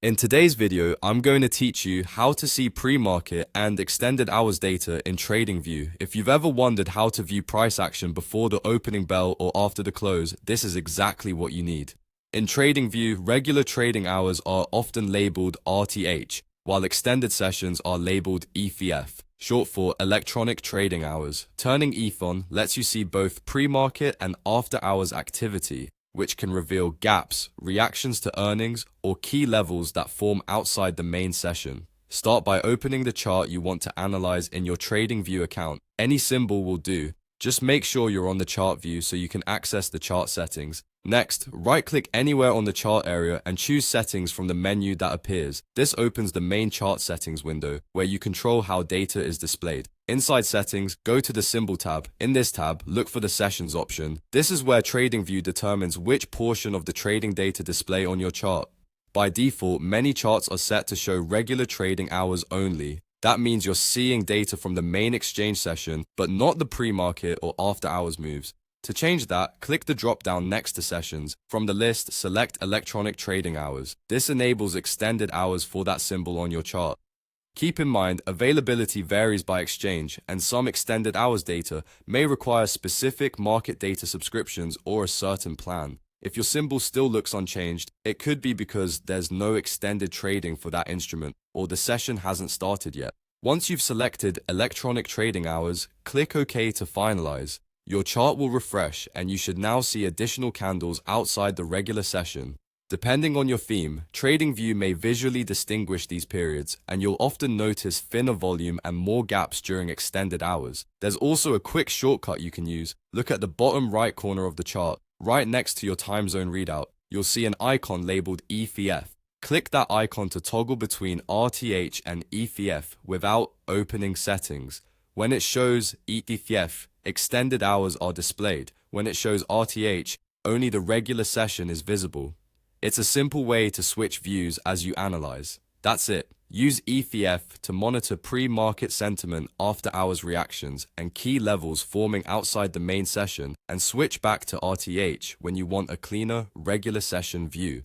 In today's video, I'm going to teach you how to see pre-market and extended hours data in TradingView. If you've ever wondered how to view price action before the opening bell or after the close, this is exactly what you need. In TradingView, regular trading hours are often labeled RTH, while extended sessions are labeled ETH, short for electronic trading hours. Turning ETH on lets you see both pre-market and after-hours activity, which can reveal gaps, reactions to earnings, or key levels that form outside the main session. Start by opening the chart you want to analyze in your TradingView account. Any symbol will do. Just make sure you're on the chart view so you can access the chart settings. Next, right-click anywhere on the chart area and choose Settings from the menu that appears. This opens the main chart settings window, where you control how data is displayed. Inside Settings, go to the Symbol tab. In this tab, look for the Sessions option. This is where TradingView determines which portion of the trading data display on your chart. By default, many charts are set to show regular trading hours only. That means you're seeing data from the main exchange session, but not the pre-market or after-hours moves. To change that, click the drop-down next to Sessions. From the list, select Electronic Trading Hours. This enables extended hours for that symbol on your chart. Keep in mind, availability varies by exchange, and some extended hours data may require specific market data subscriptions or a certain plan. If your symbol still looks unchanged, it could be because there's no extended trading for that instrument, or the session hasn't started yet. Once you've selected Electronic Trading Hours, click OK to finalize. Your chart will refresh, and you should now see additional candles outside the regular session. Depending on your theme, TradingView may visually distinguish these periods, and you'll often notice thinner volume and more gaps during extended hours. There's also a quick shortcut you can use. Look at the bottom right corner of the chart. Right next to your time zone readout, you'll see an icon labeled ETH. Click that icon to toggle between RTH and ETH without opening settings. When it shows ETH, extended hours are displayed. When it shows RTH, only the regular session is visible. It's a simple way to switch views as you analyze. That's it. Use ETH to monitor pre-market sentiment, after-hours reactions, and key levels forming outside the main session, and switch back to RTH when you want a cleaner, regular session view.